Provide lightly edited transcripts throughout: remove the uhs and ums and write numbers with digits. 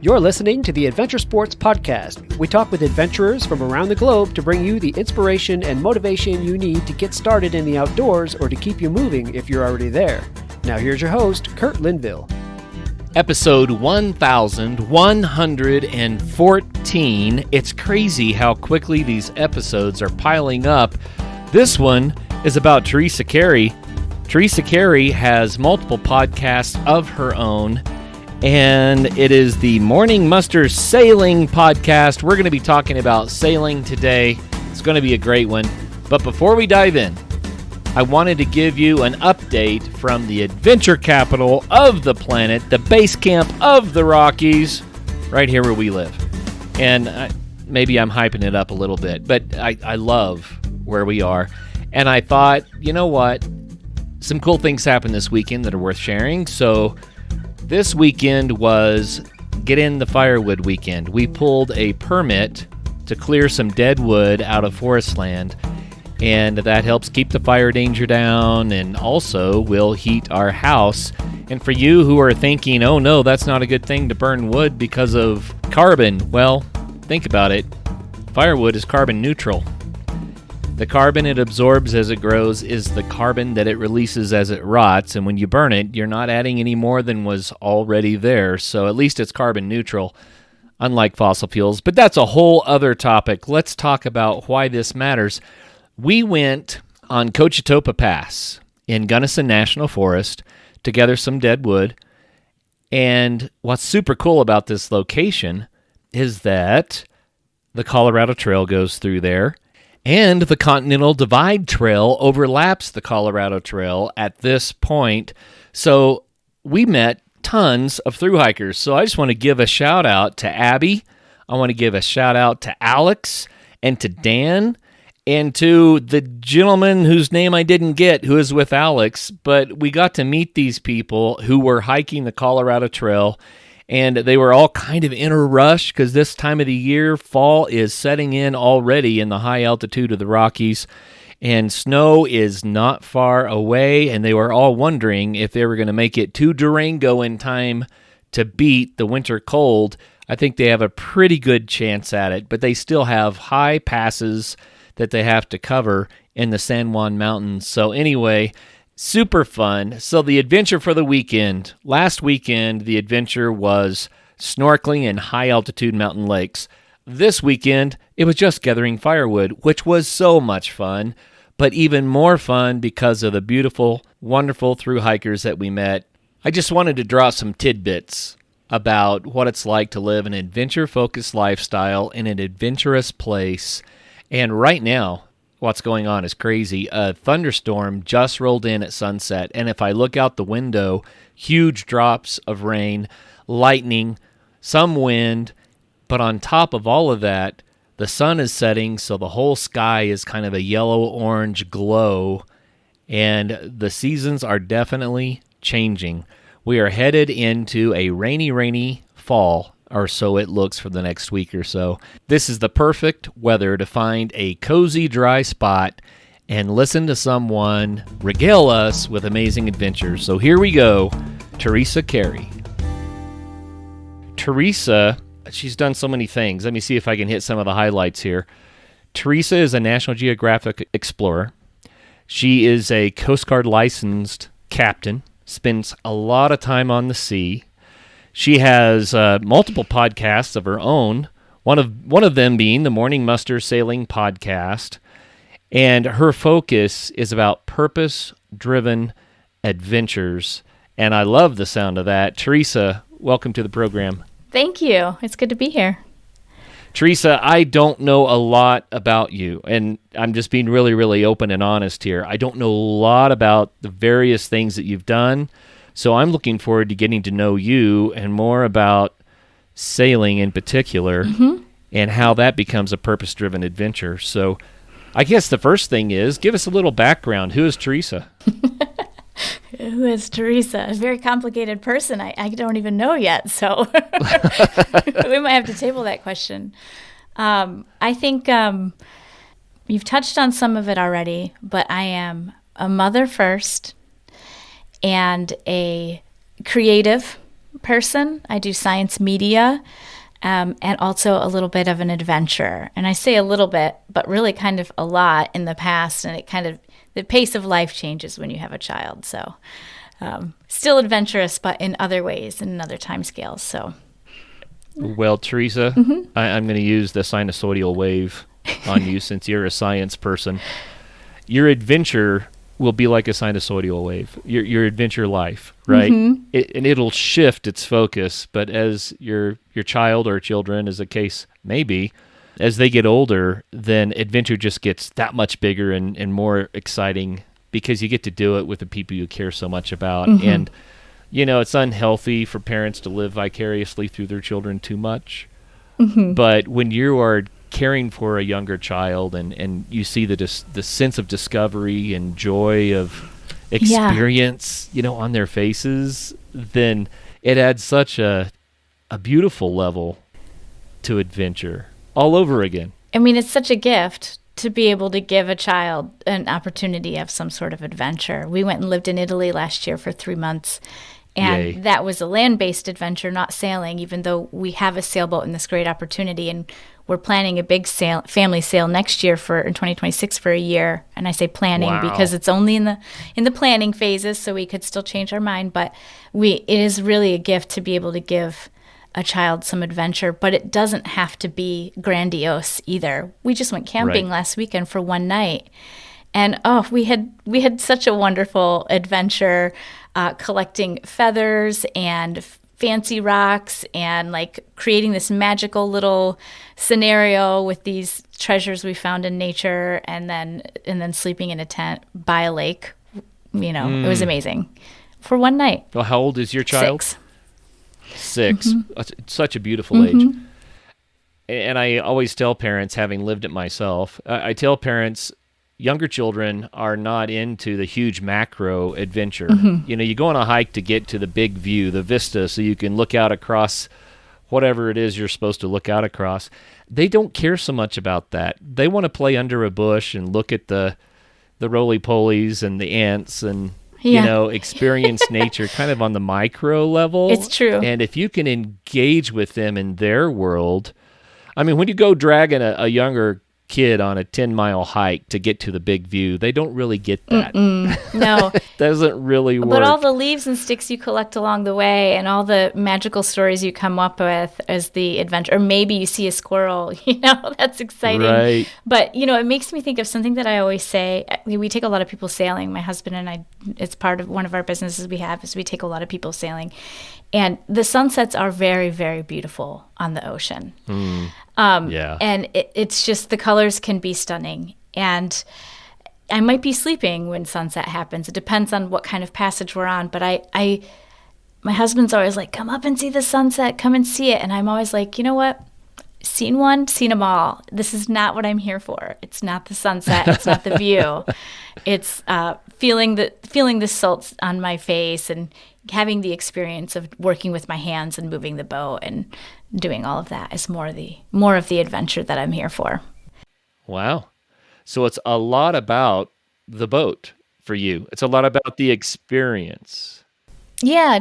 You're listening to the Adventure Sports Podcast. We talk with adventurers from around the globe to bring you the inspiration and motivation you need to get started in the outdoors or to keep you moving if you're already there. Now here's your host, Kurt Linville. Episode 1114. It's crazy how quickly these episodes are piling up. This one is about Teresa Carey. Teresa Carey has multiple podcasts of her own, and it is the Morning Muster Sailing Podcast. We're going to be talking about sailing today. It's going to be a great one. But before we dive in, I wanted to give you an update from the adventure capital of the planet, the base camp of the Rockies, right here where we live. And maybe I'm hyping it up a little bit, but I love where we are. And I thought, you know what? Some cool things happened this weekend that are worth sharing. So this weekend was Get in the Firewood weekend. We pulled a permit to clear some dead wood out of forest land, and that helps keep the fire danger down and also will heat our house. And for you who are thinking, oh no, that's not a good thing to burn wood because of carbon, well, think about it. Firewood is carbon neutral. The carbon it absorbs as it grows is the carbon that it releases as it rots, and when you burn it, you're not adding any more than was already there, so at least it's carbon neutral, unlike fossil fuels. But that's a whole other topic. Let's talk about why this matters. We went on Cochetopa Pass in Gunnison National Forest to gather some dead wood, and what's super cool about this location is that the Colorado Trail goes through there, and the Continental Divide Trail overlaps the Colorado Trail at this point. So we met tons of thru hikers. So I just want to give a shout out to Abby. I want to give a shout out to Alex and to Dan and to the gentleman whose name I didn't get, who is with Alex. But we got to meet these people who were hiking the Colorado Trail, and they were all kind of in a rush because this time of the year, fall is setting in already in the high altitude of the Rockies, and snow is not far away, and they were all wondering if they were going to make it to Durango in time to beat the winter cold. I think they have a pretty good chance at it, but they still have high passes that they have to cover in the San Juan Mountains. So anyway, super fun. So the adventure for the weekend. Last weekend, the adventure was snorkeling in high-altitude mountain lakes. This weekend, it was just gathering firewood, which was so much fun, but even more fun because of the beautiful, wonderful thru hikers that we met. I just wanted to draw some tidbits about what it's like to live an adventure-focused lifestyle in an adventurous place. And right now, what's going on is crazy. A thunderstorm just rolled in at sunset, and if I look out the window, huge drops of rain, lightning, some wind, but on top of all of that, the sun is setting, so the whole sky is kind of a yellow-orange glow, and the seasons are definitely changing. We are headed into a rainy fall, or so it looks for the next week or so. This is the perfect weather to find a cozy, dry spot and listen to someone regale us with amazing adventures. So here we go, Teresa Carey. Teresa, she's done so many things. Let me see if I can hit some of the highlights here. Teresa is a National Geographic explorer. She is a Coast Guard licensed captain, spends a lot of time on the sea. She has multiple podcasts of her own, one of them being the Morning Muster Sailing Podcast, and her focus is about purpose-driven adventures, and I love the sound of that. Teresa, welcome to the program. Thank you. It's good to be here. Teresa, I don't know a lot about you, and I'm just being really, really open and honest here. I don't know a lot about the various things that you've done. So I'm looking forward to getting to know you and more about sailing in particular and how that becomes a purpose-driven adventure. So I guess the first thing is, give us a little background. Who is Teresa? Who is Teresa? A very complicated person. I don't even know yet, so we might have to table that question. I think you've touched on some of it already, but I am a mother first and a creative person. I do science media, and also a little bit of an adventure. And I say a little bit, but really kind of a lot in the past. And the pace of life changes when you have a child. So still adventurous, but in other ways and in other timescales. So. Well, Teresa, I'm going to use the sinusoidal wave on you since you're a science person. Your adventure will be like a sinusoidal wave, your adventure life, right? And it'll shift its focus, but as your child or children, as the case may be, as they get older, then adventure just gets that much bigger and more exciting because you get to do it with the people you care so much about. And, it's unhealthy for parents to live vicariously through their children too much. But when you are caring for a younger child and you see the sense of discovery and joy of experience, on their faces, then it adds such a beautiful level to adventure all over again. I mean, it's such a gift to be able to give a child an opportunity of some sort of adventure. We went and lived in Italy last year for 3 months. And that was a land-based adventure, not sailing, even though we have a sailboat and this great opportunity. And we're planning a big family sail next year in 2026 for a year. And I say planning because it's only in the planning phases, so we could still change our mind. But it is really a gift to be able to give a child some adventure, but it doesn't have to be grandiose either. We just went camping last weekend for one night. And we had such a wonderful adventure, collecting feathers and fancy rocks and like creating this magical little scenario with these treasures we found in nature, and then sleeping in a tent by a lake. It was amazing for one night. Well, how old is your child? 6. It's such a beautiful age. And I always tell parents, having lived it myself, I tell parents, younger children are not into the huge macro adventure. You go on a hike to get to the big view, the vista, so you can look out across whatever it is you're supposed to look out across. They don't care so much about that. They want to play under a bush and look at the roly-polies and the ants and, experience nature kind of on the micro level. It's true. And if you can engage with them in their world, I mean, when you go dragging a younger kid on a 10-mile hike to get to the big view, they don't really get that. No. Doesn't really work. But all the leaves and sticks you collect along the way and all the magical stories you come up with as the adventure, or maybe you see a squirrel, that's exciting. Right. But, it makes me think of something that I always say. We take a lot of people sailing. My husband and I, it's part of one of our businesses we have, is we take a lot of people sailing. And the sunsets are very, very beautiful on the ocean. And it's just, the colors can be stunning. And I might be sleeping when sunset happens. It depends on what kind of passage we're on. But my husband's always like, come up and see the sunset, come and see it. And I'm always like, you know what? Seen one, seen them all. This is not what I'm here for. It's not the sunset. It's not the view. It's feeling the salt on my face and having the experience of working with my hands and moving the boat and doing all of that is more of the adventure that I'm here for. Wow. So it's a lot about the boat for you. It's a lot about the experience. Yeah.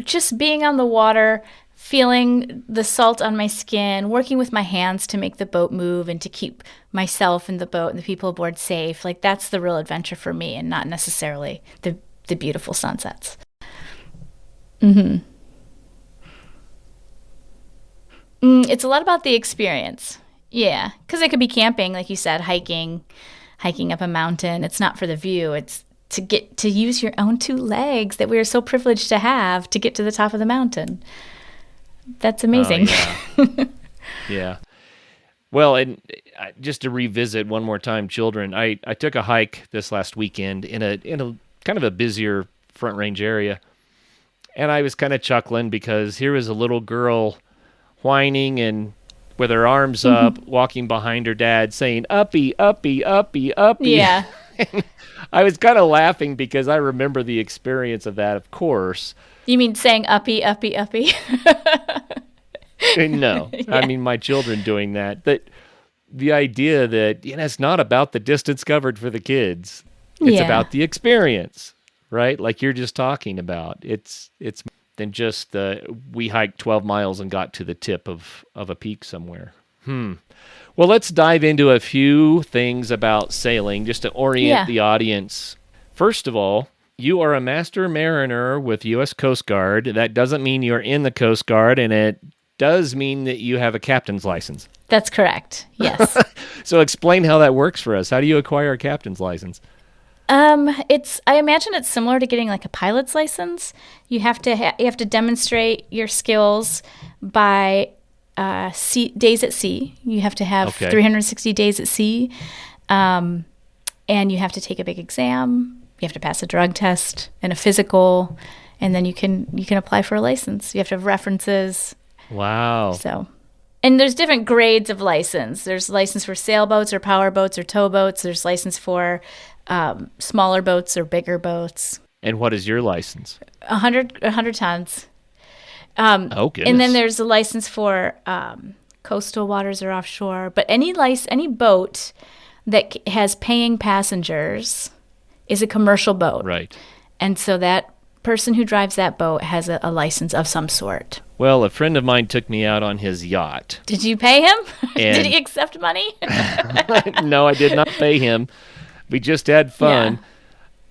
Just being on the water, feeling the salt on my skin, working with my hands to make the boat move and to keep myself and the boat and the people aboard safe. Like, that's the real adventure for me, and not necessarily the beautiful sunsets. It's a lot about the experience. Yeah, because it could be camping, like you said, hiking up a mountain. It's not for the view. It's to get to use your own 2 legs that we are so privileged to have to get to the top of the mountain. That's amazing. Yeah. Well, and just to revisit one more time, children, I took a hike this last weekend in a kind of a busier Front Range area. And I was kind of chuckling because here was a little girl whining and with her arms up, walking behind her dad, saying, uppy, uppy, uppy, uppy. Yeah. I was kind of laughing because I remember the experience of that, of course. You mean saying uppy, uppy, uppy? No. Yeah. I mean, my children doing that. That the idea that, it's not about the distance covered for the kids. It's about the experience, right? Like you're just talking about. It's than just we hiked 12 miles and got to the tip of a peak somewhere. Well, let's dive into a few things about sailing just to orient the audience. First of all, you are a master mariner with U.S. Coast Guard. That doesn't mean you're in the Coast Guard, and it does mean that you have a captain's license. That's correct. Yes. So explain how that works for us. How do you acquire a captain's license? I imagine it's similar to getting like a pilot's license. You have to demonstrate your skills by days at sea. You have to have 360 days at sea, and you have to take a big exam. You have to pass a drug test and a physical, and then you can apply for a license. You have to have references. Wow. So, and there's different grades of license. There's license for sailboats or power boats or towboats. There's license for smaller boats or bigger boats. And what is your license? 100 tons. Goodness. And then there's a license for coastal waters or offshore. But any boat that has paying passengers is a commercial boat. Right. And so that person who drives that boat has a license of some sort. Well, a friend of mine took me out on his yacht. Did you pay him? Did he accept money? No, I did not pay him. We just had fun.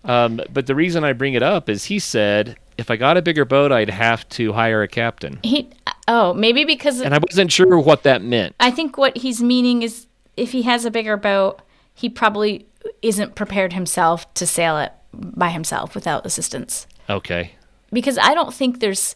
Yeah. But the reason I bring it up is he said if I got a bigger boat, I'd have to hire a captain. Maybe because... And I wasn't sure what that meant. I think what he's meaning is if he has a bigger boat, he probably isn't prepared himself to sail it by himself without assistance. Okay. Because I don't think there's...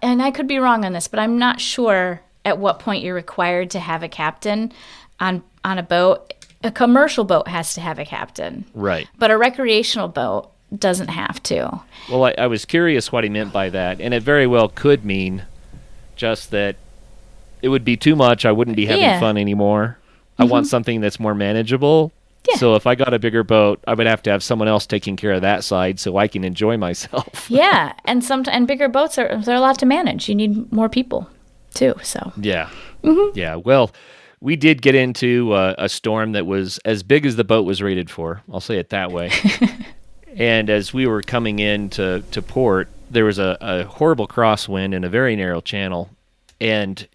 And I could be wrong on this, but I'm not sure at what point you're required to have a captain on a boat. A commercial boat has to have a captain. Right. But a recreational boat doesn't have to. Well, I was curious what he meant by that, and it very well could mean just that it would be too much. I wouldn't be having fun anymore. I want something that's more manageable. Yeah. So if I got a bigger boat, I would have to have someone else taking care of that side so I can enjoy myself. Yeah, and bigger boats they're a lot to manage. You need more people too. So yeah, yeah. Well, we did get into a storm that was as big as the boat was rated for. I'll say it that way. And as we were coming in to port, there was a horrible crosswind in a very narrow channel, and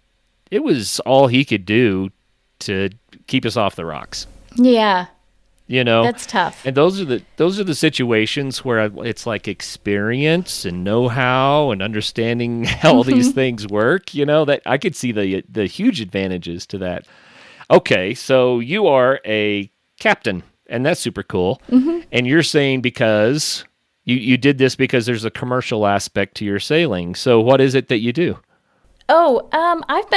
it was all he could do to keep us off the rocks. Yeah. You know, that's tough. And those are the situations where it's like experience and know-how and understanding how all these things work. You know, that I could see the huge advantages to that. Okay, so you are a captain, and that's super cool. Mm-hmm. And you're saying because you did this because there's a commercial aspect to your sailing. So what is it that you do? Oh, I've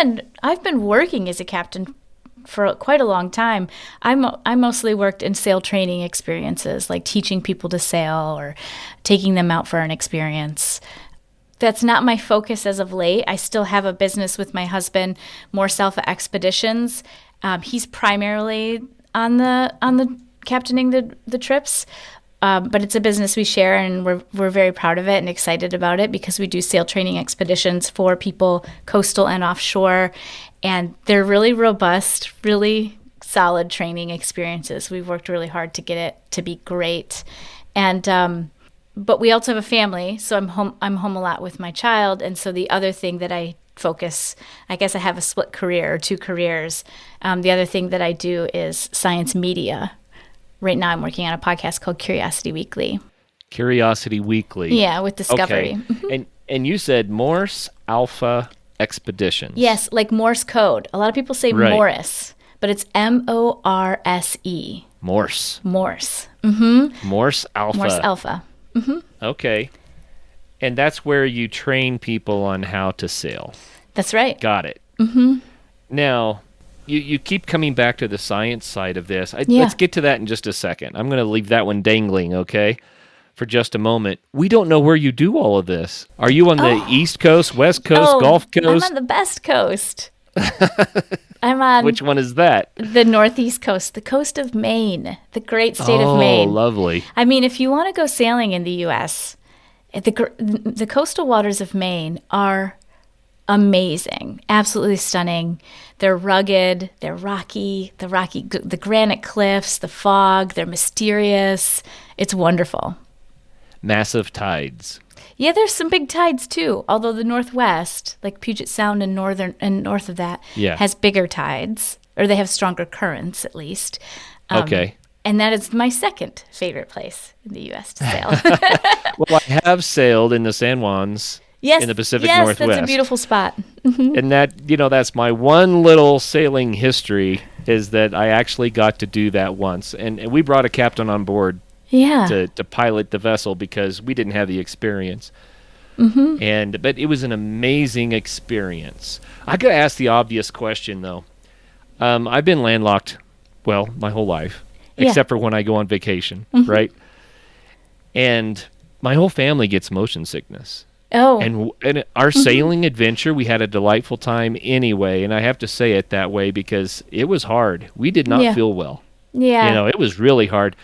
been working as a captain for quite a long time. I mostly worked in sail training experiences, like teaching people to sail or taking them out for an experience. That's not my focus as of late. I still have a business with my husband, More Alpha Expeditions. He's primarily on the captaining the trips, but it's a business we share, and we're very proud of it and excited about it because we do sail training expeditions for people coastal and offshore. And they're really robust, really solid training experiences. We've worked really hard to get it to be great. And but we also have a family, so I'm home a lot with my child. And so the other thing that I focus, I guess I have a split career or two careers. The other thing that I do is science media. Right now I'm working on a podcast called Curiosity Weekly. Curiosity Weekly. Yeah, with Discovery. Okay. And you said Morse Alpha Expeditions. Yes, like Morse code. A lot of people say Morse, but it's M-O-R-S-E. Morse. Morse. Mm-hmm. Morse Alpha. Morse Alpha. Mm-hmm. Okay. And that's where you train people on how to sail. That's right. Got it. Mm-hmm. Now, you keep coming back to the science side of this. Let's get to that in just a second. I'm going to leave that one dangling, okay, for just a moment. We don't know where you do all of this. Are you on the East Coast, West Coast, Gulf Coast? I'm on the best coast. I'm on... Which one is that? The Northeast Coast, the coast of Maine, the great state of Maine. Oh, lovely. I mean, if you want to go sailing in the U.S., the coastal waters of Maine are amazing, absolutely stunning. They're rugged, they're rocky, the granite cliffs, the fog, they're mysterious. It's wonderful. massive tides. Yeah, there's some big tides too. Although the Northwest, like Puget Sound and north of that, Yeah. has bigger tides, or they have stronger currents at least. Okay. And that is my second favorite place in the U.S. to sail. Well, I have sailed in the San Juans in the Pacific Northwest. Yes, that's a beautiful spot. And that's my one little sailing history, is that I actually got to do that once. And we brought a captain on board Yeah. to pilot the vessel because we didn't have the experience. But it was an amazing experience. I got to ask the obvious question, though. I've been landlocked, my whole life, except for when I go on vacation, right? And my whole family gets motion sickness. Oh. And our sailing adventure, we had a delightful time anyway, and I have to say it that way because it was hard. We did not feel well. Yeah. It was really hard.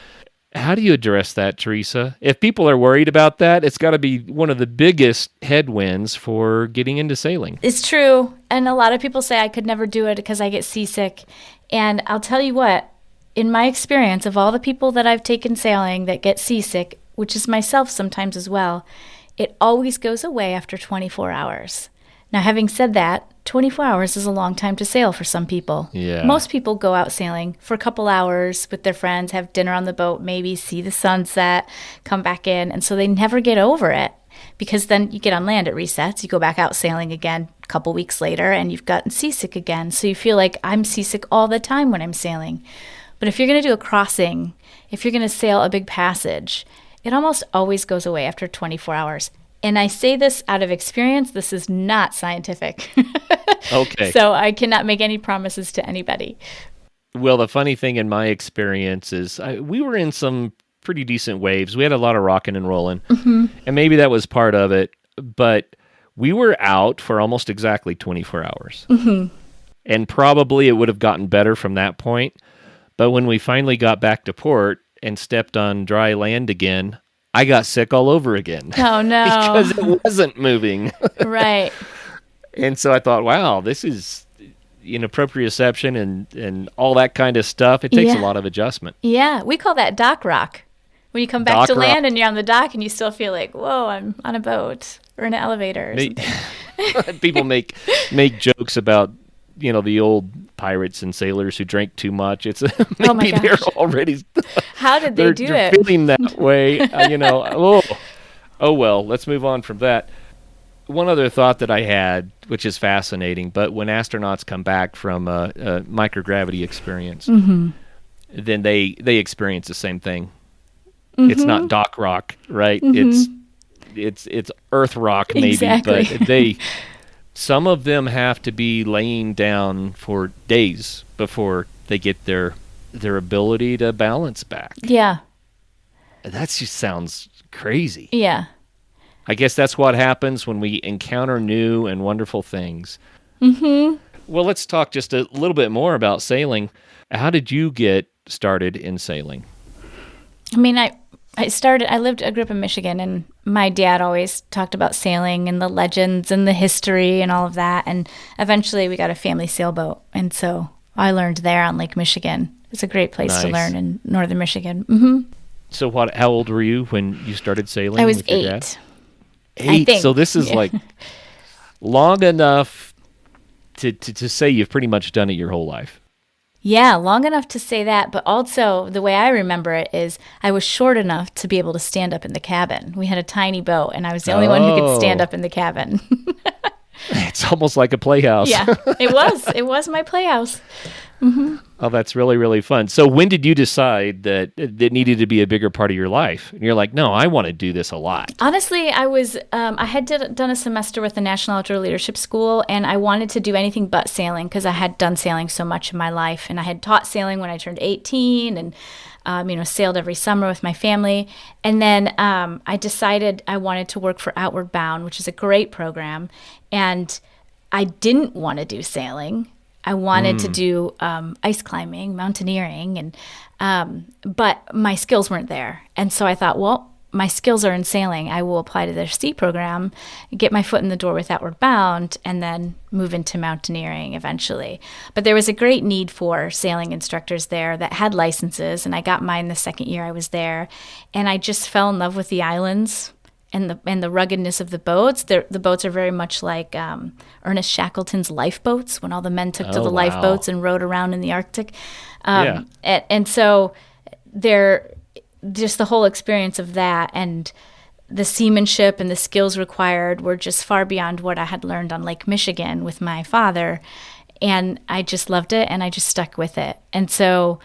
How do you address that, Teresa? If people are worried about that, it's got to be one of the biggest headwinds for getting into sailing. It's true. And a lot of people say I could never do it because I get seasick. And I'll tell you what, in my experience of all the people that I've taken sailing that get seasick, which is myself sometimes as well, it always goes away after 24 hours. Now, having said that, 24 hours is a long time to sail for some people. Yeah. Most people go out sailing for a couple hours with their friends, have dinner on the boat, maybe see the sunset, come back in. And so they never get over it because then you get on land, it resets. You go back out sailing again a couple weeks later and you've gotten seasick again. So you feel like I'm seasick all the time when I'm sailing. But if you're going to do a crossing, if you're going to sail a big passage, it almost always goes away after 24 hours. And I say this out of experience. This is not scientific. Okay. So I cannot make any promises to anybody. Well, the funny thing in my experience is we were in some pretty decent waves. We had a lot of rocking and rolling, and maybe that was part of it. But we were out for almost exactly 24 hours. And probably it would have gotten better from that point. But when we finally got back to port and stepped on dry land again, I got sick all over again. Oh, no. Because it wasn't moving. Right. And so I thought, wow, this is proprioception and all that kind of stuff. It takes a lot of adjustment. Yeah. We call that dock rock. When you come back to land and you're on the dock and you still feel like, whoa, I'm on a boat or in an elevator or something. People make jokes about, the old pirates and sailors who drank too much. It's maybe they're already. How did they do they're it? feeling that way, Oh well, let's move on from that. One other thought that I had, which is fascinating, but when astronauts come back from a microgravity experience, then they experience the same thing. It's not dock rock, right? It's earth rock maybe, Exactly. but some of them have to be laying down for days before they get their ability to balance back. Yeah. That just sounds crazy. Yeah. I guess that's what happens when we encounter new and wonderful things. Well, let's talk just a little bit more about sailing. How did you get started in sailing? I mean, I grew up in Michigan, and my dad always talked about sailing and the legends and the history and all of that. And eventually we got a family sailboat. And so I learned there on Lake Michigan. It's a great place to learn in northern Michigan. So how old were you when you started sailing? I was with your 8. Dad? I 8. think. So this is like long enough to say you've pretty much done it your whole life. Yeah, long enough to say that, but also the way I remember it is I was short enough to be able to stand up in the cabin. We had a tiny boat, and I was the only one who could stand up in the cabin. It's almost like a playhouse. Yeah, it was. It was my playhouse. Oh, that's really, really fun. So when did you decide that it needed to be a bigger part of your life? And you're like, no, I want to do this a lot. Honestly, I had done a semester with the National Outdoor Leadership School, and I wanted to do anything but sailing because I had done sailing so much in my life. And I had taught sailing when I turned 18 and, sailed every summer with my family. And then I decided I wanted to work for Outward Bound, which is a great program. And I didn't want to do sailing. I wanted to do ice climbing, mountaineering, but my skills weren't there. And so I thought, well, my skills are in sailing, I will apply to their sea program, get my foot in the door with Outward Bound, and then move into mountaineering eventually. But there was a great need for sailing instructors there that had licenses, and I got mine the second year I was there. And I just fell in love with the islands and the ruggedness of the boats. The boats are very much like Ernest Shackleton's lifeboats, when all the men took to the lifeboats and rowed around in the Arctic. And so they're just the whole experience of that, and the seamanship and the skills required were just far beyond what I had learned on Lake Michigan with my father. And I just loved it, and I just stuck with it. And so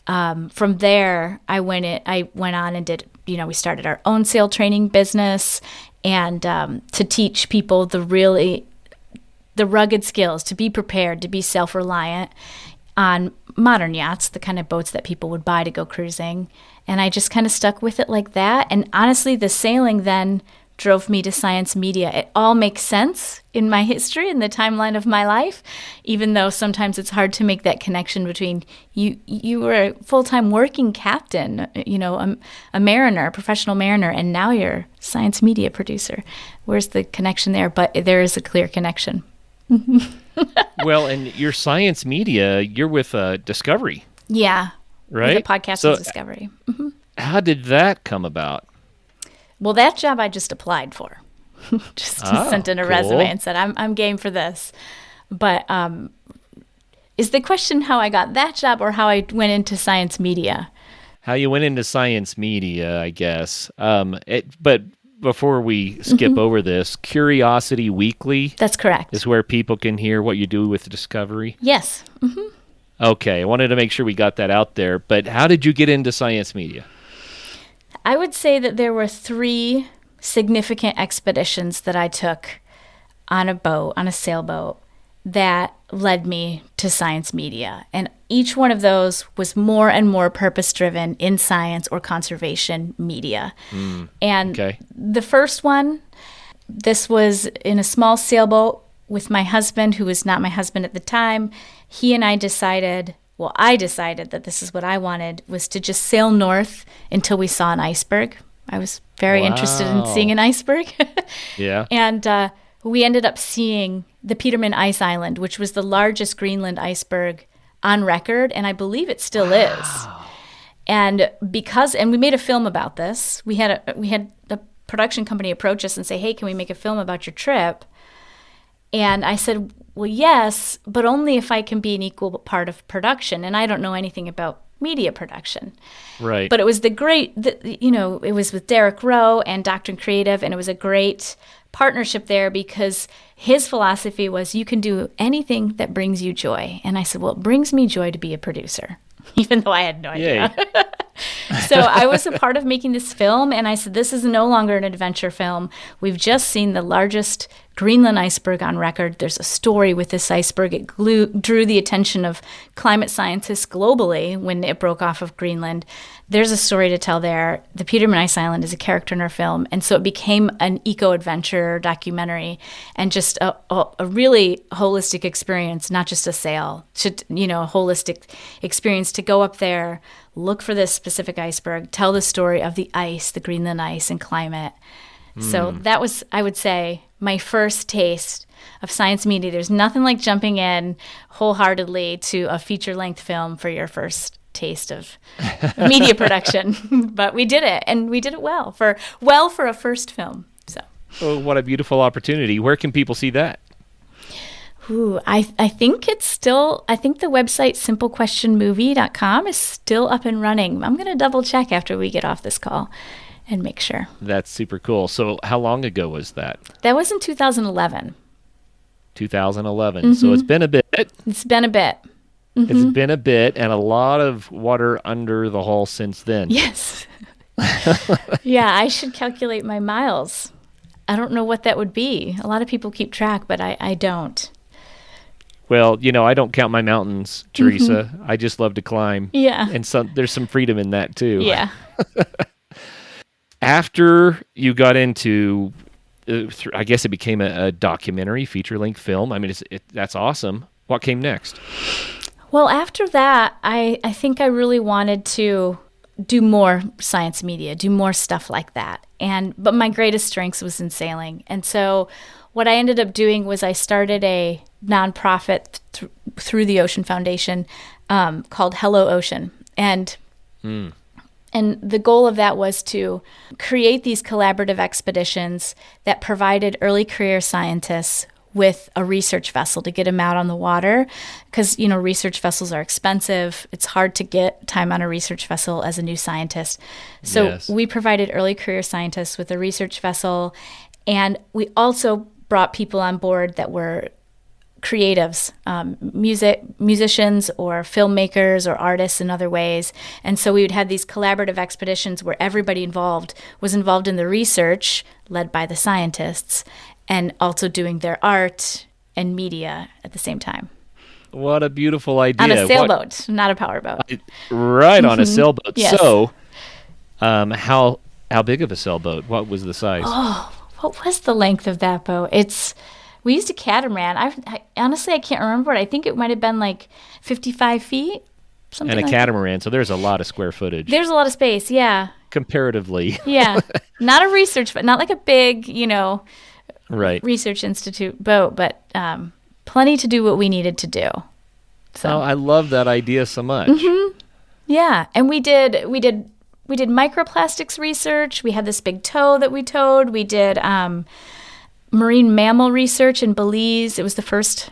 from there, I went on and did, we started our own sail training business, and to teach people the rugged skills, to be prepared, to be self-reliant on modern yachts, the kind of boats that people would buy to go cruising. And I just kind of stuck with it like that. And honestly, the sailing then drove me to science media. It all makes sense in my history and the timeline of my life, even though sometimes it's hard to make that connection between you were a full-time working captain, a mariner, a professional mariner, and now you're a science media producer. Where's the connection there? But there is a clear connection. Well, and your science media, you're with Discovery. Yeah. Right? With a podcast with Discovery. Mm-hmm. How did that come about? Well, that job I just applied for. Just sent in a resume and said, I'm game for this. But is the question how I got that job or how I went into science media? How you went into science media, I guess. But before we skip over this, Curiosity Weekly. That's correct. Is where people can hear what you do with Discovery? Yes. Mm-hmm. Okay, I wanted to make sure we got that out there. But how did you get into science media? I would say that there were 3 significant expeditions that I took on a sailboat, that led me to science media. And each one of those was more and more purpose-driven in science or conservation media. The first one, this was in a small sailboat with my husband, who was not my husband at the time. He and I decided that this is what I wanted, was to just sail north until we saw an iceberg. I was very interested in seeing an iceberg. Yeah. And we ended up seeing the Petermann Ice Island, which was the largest Greenland iceberg on record, and I believe it still is. And we made a film about this. We had a production company approach us and say, "Hey, can we make a film about your trip?" And I said, "Well, yes, but only if I can be an equal part of production." And I don't know anything about media production. Right. But it was it was with Derek Rowe and Doctrine Creative, and it was a great partnership there because his philosophy was, you can do anything that brings you joy. And I said, well, it brings me joy to be a producer, even though I had no idea. So I was a part of making this film, and I said, this is no longer an adventure film. We've just seen the largest Greenland iceberg on record. There's a story with this iceberg. It drew the attention of climate scientists globally when it broke off of Greenland. There's a story to tell there. The Petermann Ice Island is a character in our film, and so it became an eco-adventure documentary and just a really holistic experience, not just a sail, a holistic experience to go up there, look for this specific iceberg, tell the story of the ice, the Greenland ice and climate. So that was, I would say, my first taste of science media. There's nothing like jumping in wholeheartedly to a feature-length film for your first taste of media production. But we did it, and we did it well for a first film. So. Oh, what a beautiful opportunity. Where can people see that? I think the website simplequestionmovie.com is still up and running. I'm going to double check after we get off this call and make sure. That's super cool. So how long ago was that? That was in 2011. 2011. Mm-hmm. So it's been a bit. It's been a bit. Mm-hmm. It's been a bit, and a lot of water under the hull since then. Yes. Yeah, I should calculate my miles. I don't know what that would be. A lot of people keep track, but I don't. Well, I don't count my mountains, Teresa. Mm-hmm. I just love to climb. Yeah. And there's some freedom in that, too. Yeah. After you got into, I guess it became a documentary, feature-length film. I mean, that's awesome. What came next? Well, after that, I think I really wanted to do more science media, do more stuff like that. But my greatest strength was in sailing. And so what I ended up doing was I started a nonprofit through the Ocean Foundation called Hello Ocean. And the goal of that was to create these collaborative expeditions that provided early career scientists with a research vessel to get them out on the water, because research vessels are expensive. It's hard to get time on a research vessel as a new scientist. So we provided early career scientists with a research vessel, and we also brought people on board that were creatives, musicians or filmmakers or artists in other ways. And so we would have these collaborative expeditions where everybody was involved in the research led by the scientists, and also doing their art and media at the same time. What a beautiful idea. On a sailboat, not a powerboat. Right, on a sailboat. Yes. So, how big of a sailboat? What was the size? Oh, what was the length of that boat? We used a catamaran. I honestly, I can't remember it. I think it might have been like 55 feet, something and a like catamaran, so there's a lot of square footage. There's a lot of space, yeah. Comparatively. Yeah. Not a research, but not like a big, right. research institute boat, but plenty to do what we needed to do. So I love that idea so much. Yeah, and we did microplastics research. We had this big tow that we towed. We did marine mammal research in Belize. It was the first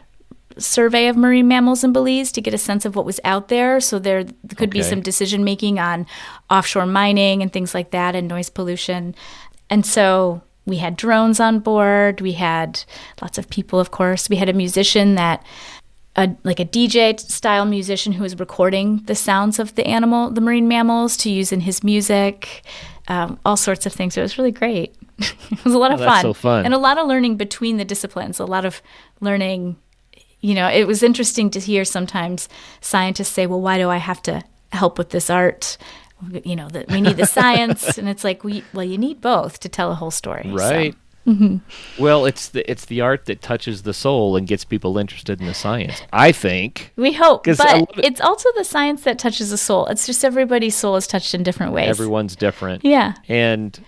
survey of marine mammals in Belize to get a sense of what was out there. So there could be some decision making on offshore mining and things like that, and noise pollution. And so we had drones on board. We had lots of people, of course. We had a musician like a DJ style musician who was recording the sounds of the marine mammals to use in his music, all sorts of things. It was really great. It was a lot of fun. That's so fun. And a lot of learning between the disciplines, a lot of learning. It was interesting to hear sometimes scientists say, well, why do I have to help with this art? That we need the science. And it's like, you need both to tell a whole story. Right. So. Well, it's the art that touches the soul and gets people interested in the science, I think. We hope, but it. It's also the science that touches the soul. It's just everybody's soul is touched in different ways. Everyone's different. Yeah. And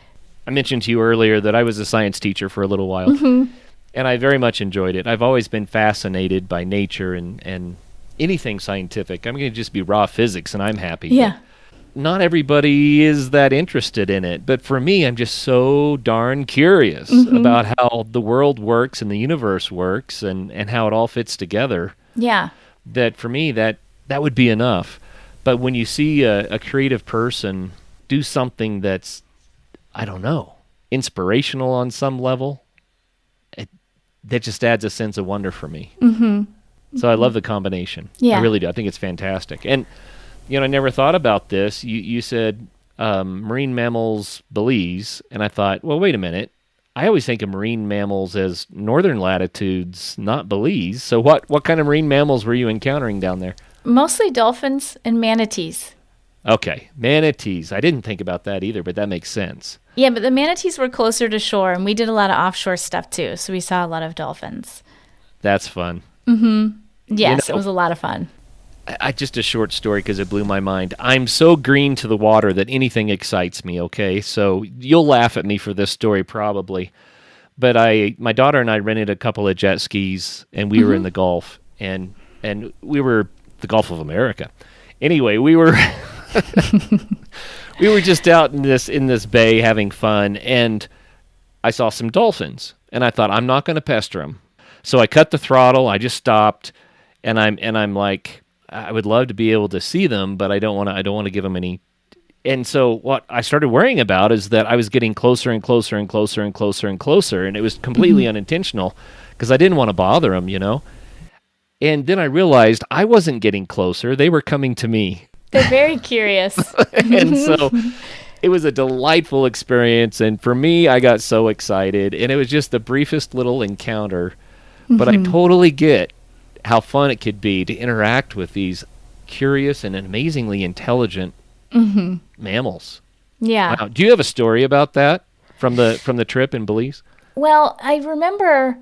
I mentioned to you earlier that I was a science teacher for a little while, and I very much enjoyed it. I've always been fascinated by nature and anything scientific. I'm going to just be raw physics, and I'm happy. Yeah. Not everybody is that interested in it, but for me, I'm just so darn curious about how the world works and the universe works and how it all fits together. Yeah. That for me, that would be enough. But when you see a creative person do something that's, I don't know, inspirational on some level, that just adds a sense of wonder for me. So I love the combination. Yeah. I really do. I think it's fantastic. And I never thought about this. You said marine mammals, Belize, and I thought, well, wait a minute. I always think of marine mammals as northern latitudes, not Belize. So what kind of marine mammals were you encountering down there? Mostly dolphins and manatees. Okay, manatees. I didn't think about that either, but that makes sense. Yeah, but the manatees were closer to shore, and we did a lot of offshore stuff too, so we saw a lot of dolphins. That's fun. Yes, it was a lot of fun. Just a short story because it blew my mind. I'm so green to the water that anything excites me, okay? So you'll laugh at me for this story probably. But my daughter and I rented a couple of jet skis, and we were in the Gulf, and we were the Gulf of America. Anyway, we were we were just out in this bay having fun, and I saw some dolphins, and I thought, I'm not going to pester them. So I cut the throttle, I just stopped, and I'm like, I would love to be able to see them, but I don't want to give them any. And so what I started worrying about is that I was getting closer and closer and closer and closer and closer, and it was completely unintentional because I didn't want to bother them, And then I realized I wasn't getting closer; they were coming to me. They're very curious. And so it was a delightful experience, and for me, I got so excited, and it was just the briefest little encounter, but I totally get how fun it could be to interact with these curious and amazingly intelligent mammals. Yeah. Wow. Do you have a story about that from the trip in Belize? Well, I remember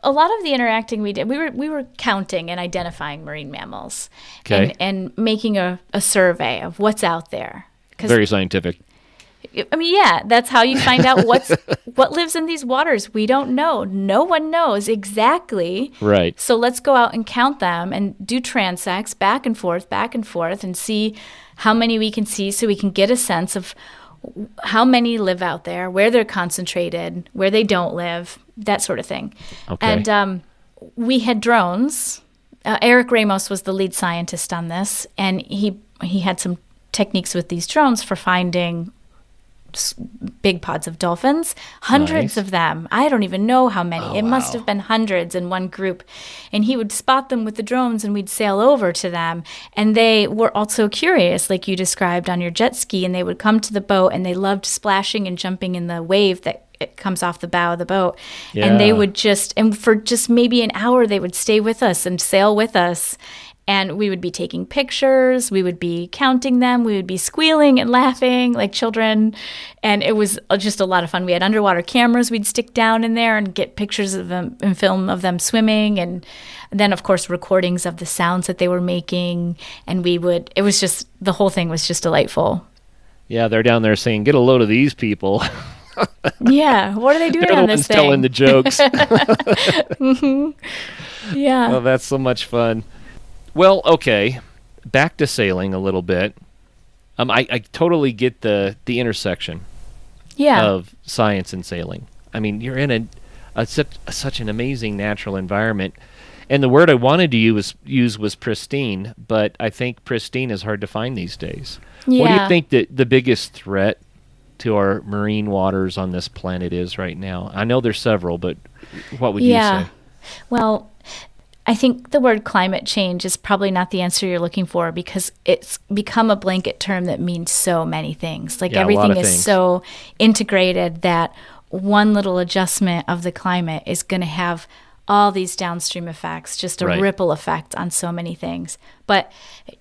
a lot of the interacting we did. We were counting and identifying marine mammals, Okay. and making a survey of what's out there. Very scientific. I mean, yeah, that's how you find out what lives in these waters. We don't know. No one knows exactly. Right. So let's go out and count them and do transects back and forth, and see how many we can see so we can get a sense of how many live out there, where they're concentrated, where they don't live, that sort of thing. Okay. And we had drones. Eric Ramos was the lead scientist on this, and he had some techniques with these drones for finding big pods of dolphins, hundreds of them. I don't even know how many. Must have been hundreds in one group. And he would spot them with the drones and we'd sail over to them. And they were also curious, like you described on your jet ski, and they would come to the boat and they loved splashing and jumping in the wave that it comes off the bow of the boat. Yeah. And they would and for just maybe an hour, they would stay with us and sail with us. And we would be taking pictures, we would be counting them, we would be squealing and laughing like children. And it was just a lot of fun. We had underwater cameras we'd stick down in there and get pictures of them and film of them swimming. And then, of course, recordings of the sounds that they were making. And it was just, the whole thing was just delightful. Yeah, they're down there saying, get a load of these people. Yeah, what are they doing They're on the this ones thing? telling the jokes. Yeah. Oh, that's so much fun. Well, okay, back to sailing a little bit. I totally get the intersection of science and sailing. I mean, you're in such an amazing natural environment. And the word I wanted to use was pristine, but I think pristine is hard to find these days. Yeah. What do you think that the biggest threat to our marine waters on this planet is right now? I know there's several, but what would you say? Well, I think the word climate change is probably not the answer you're looking for, because it's become a blanket term that means so many things. Like everything is so integrated that one little adjustment of the climate is going to have all these downstream effects, just a ripple effect on so many things. But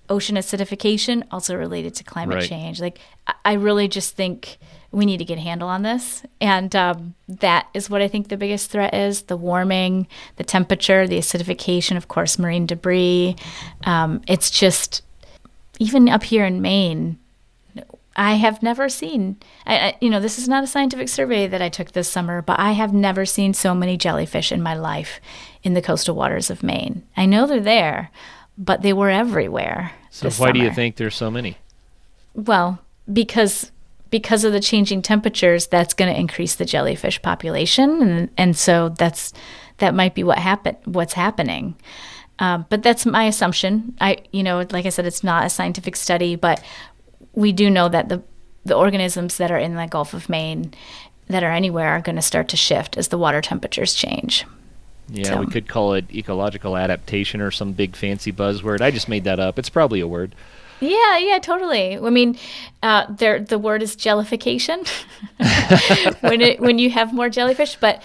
ocean acidification also related to climate change. Like I really just think we need to get a handle on this. And that is what I think the biggest threat is: the warming, the temperature, the acidification, of course, marine debris. It's just, even up here in Maine, I have never seen, this is not a scientific survey that I took this summer, but I have never seen so many jellyfish in my life in the coastal waters of Maine. I know they're there, but they were everywhere. So why do you think there's so many? Well, because of the changing temperatures, that's going to increase the jellyfish population, and so that might be what's happening. But that's my assumption. Like I said, it's not a scientific study, but we do know that the organisms that are in the Gulf of Maine, that are anywhere, are going to start to shift as the water temperatures change. Yeah, we could call it ecological adaptation or some big fancy buzzword. I just made that up. It's probably a word. Yeah, totally. I mean, the word is jellification when you have more jellyfish, but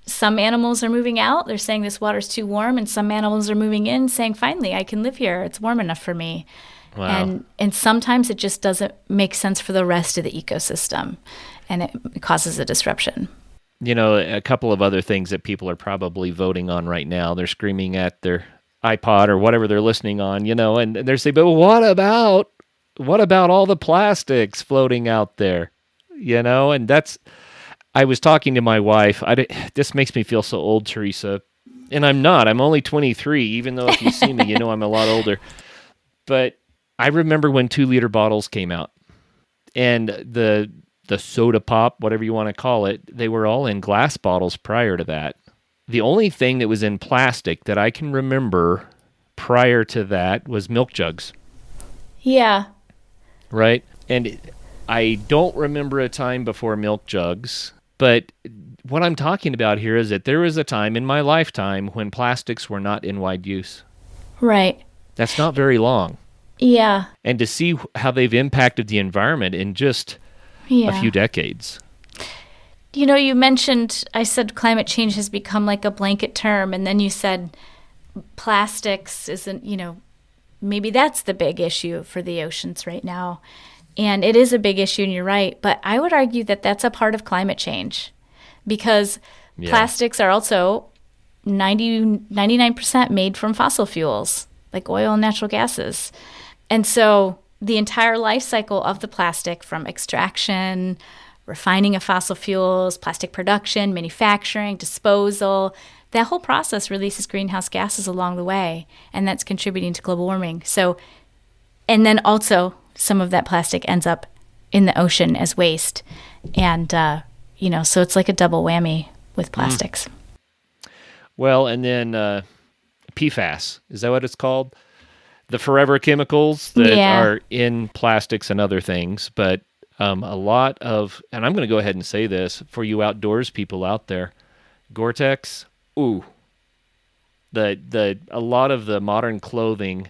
some animals are moving out. They're saying this water's too warm, and some animals are moving in saying, finally, I can live here. It's warm enough for me. Wow. And sometimes it just doesn't make sense for the rest of the ecosystem, and it causes a disruption. A couple of other things that people are probably voting on right now. They're screaming at their iPod or whatever they're listening on, and they're saying, but what about all the plastics floating out there? And I was talking to my wife. This makes me feel so old, Teresa. And I'm not. I'm only 23, even though if you see me, I'm a lot older. But I remember when 2-liter bottles came out, and the soda pop, whatever you want to call it, they were all in glass bottles prior to that. The only thing that was in plastic that I can remember prior to that was milk jugs. Yeah. Right? And I don't remember a time before milk jugs, but what I'm talking about here is that there was a time in my lifetime when plastics were not in wide use. Right. That's not very long. Yeah. And to see how they've impacted the environment in just a few decades. You mentioned, I said climate change has become like a blanket term, and then you said plastics isn't, maybe that's the big issue for the oceans right now. And it is a big issue, and you're right, but I would argue that that's a part of climate change, because plastics are also 99% made from fossil fuels, like oil and natural gases. And so the entire life cycle of the plastic, from extraction, refining of fossil fuels, plastic production, manufacturing, disposal, that whole process releases greenhouse gases along the way, and that's contributing to global warming. So, and then also some of that plastic ends up in the ocean as waste. And, so it's like a double whammy with plastics. Well, and then PFAS, is that what it's called? The forever chemicals that are in plastics and other things. But a lot of, and I'm going to go ahead and say this for you outdoors people out there, Gore-Tex, ooh. A lot of the modern clothing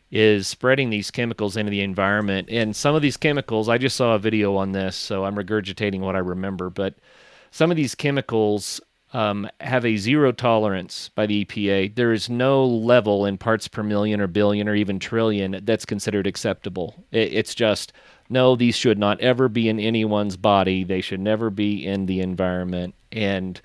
is spreading these chemicals into the environment. And some of these chemicals, I just saw a video on this, so I'm regurgitating what I remember, but some of these chemicals have a zero tolerance by the EPA. There is no level in parts per million or billion or even trillion that's considered acceptable. It's just, no, these should not ever be in anyone's body. They should never be in the environment. And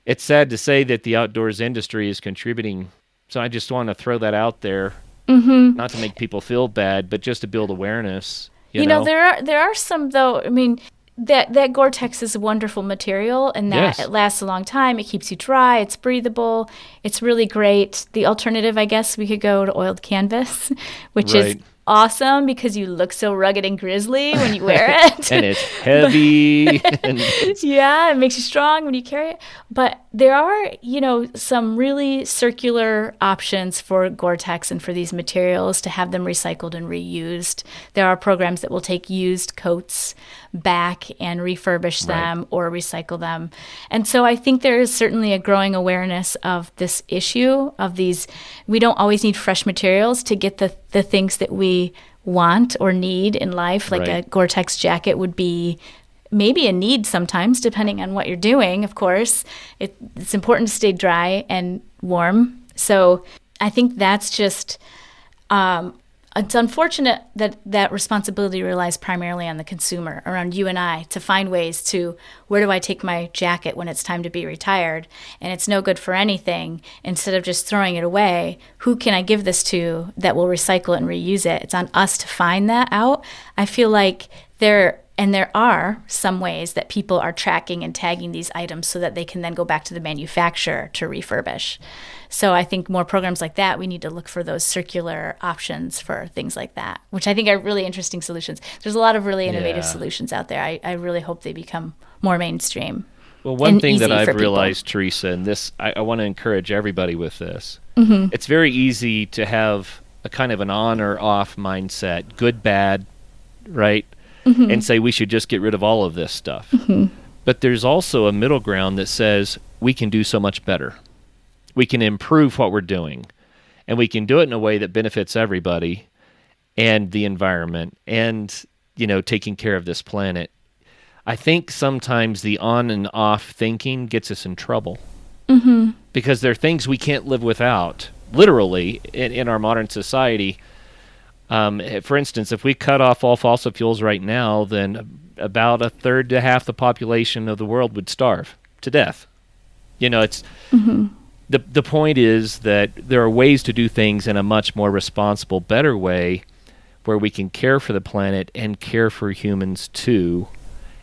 it's sad to say that the outdoors industry is contributing. So I just want to throw that out there, not to make people feel bad, but just to build awareness. You know, there are some, though. I mean, that Gore-Tex is a wonderful material, and that it lasts a long time. It keeps you dry. It's breathable. It's really great. The alternative, I guess, we could go to oiled canvas, which is awesome because you look so rugged and grizzly when you wear it. And it's heavy. Yeah, it makes you strong when you carry it. But there are, some really circular options for Gore-Tex and for these materials to have them recycled and reused. There are programs that will take used coats back and refurbish them or recycle them. And so I think there is certainly a growing awareness of this issue of these. We don't always need fresh materials to get the things that we want or need in life. Like a Gore-Tex jacket would be maybe a need sometimes, depending on what you're doing, of course. It's important to stay dry and warm. So I think that's just, it's unfortunate that responsibility relies primarily on the consumer, around you and I, to find ways to, where do I take my jacket when it's time to be retired? And it's no good for anything. Instead of just throwing it away, who can I give this to that will recycle it and reuse it? It's on us to find that out. I feel like there are some ways that people are tracking and tagging these items so that they can then go back to the manufacturer to refurbish. So I think more programs like that, we need to look for those circular options for things like that, which I think are really interesting solutions. There's a lot of really innovative solutions out there. I really hope they become more mainstream. Well, one thing that I've realized, Teresa, and this, I want to encourage everybody with this. It's very easy to have a kind of an on or off mindset, good, bad, right? And say we should just get rid of all of this stuff. But there's also a middle ground that says we can do so much better. We can improve what we're doing, and we can do it in a way that benefits everybody and the environment and, taking care of this planet. I think sometimes the on and off thinking gets us in trouble because there are things we can't live without, literally, in our modern society. For instance, if we cut off all fossil fuels right now, then about a third to half the population of the world would starve to death. It's the point is that there are ways to do things in a much more responsible, better way where we can care for the planet and care for humans too.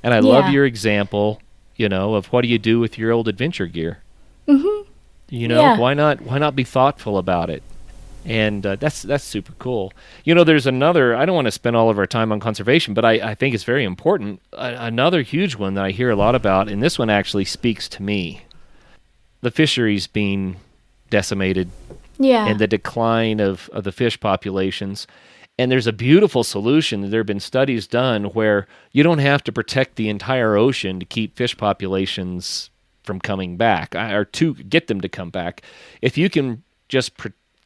And I love your example, of what do you do with your old adventure gear? Why not be thoughtful about it? And that's super cool. There's another, I don't want to spend all of our time on conservation, but I think it's very important. Another huge one that I hear a lot about, and this one actually speaks to me. The fisheries being decimated and the decline of the fish populations. And there's a beautiful solution. There have been studies done where you don't have to protect the entire ocean to keep fish populations from coming back or to get them to come back. If you can just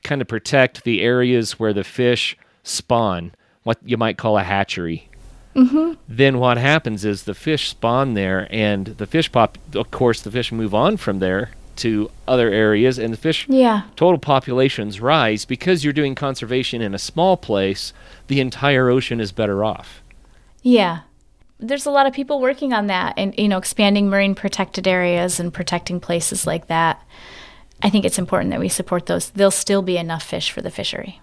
kind of protect the areas where the fish spawn, what you might call a hatchery, then what happens is the fish spawn there, and the fish of course, the fish move on from there to other areas, and the fish total populations rise. Because you're doing conservation in a small place, the entire ocean is better off. Yeah. There's a lot of people working on that and, expanding marine protected areas and protecting places like that. I think it's important that we support those. There'll still be enough fish for the fishery.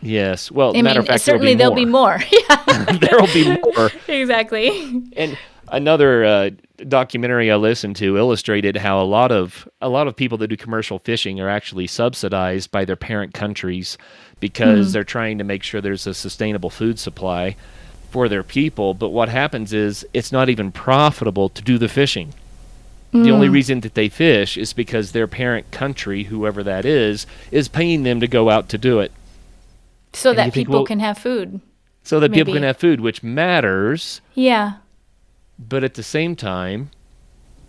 Yes. Well, I matter mean, of fact, certainly there'll be more. Yeah. There'll be more. Exactly. And another documentary I listened to illustrated how a lot of people that do commercial fishing are actually subsidized by their parent countries because they're trying to make sure there's a sustainable food supply for their people. But what happens is it's not even profitable to do the fishing. The only reason that they fish is because their parent country, whoever that is paying them to go out to do it. So And that you think, people well, can have food. So that people Maybe. can have food, which matters. Yeah. But at the same time,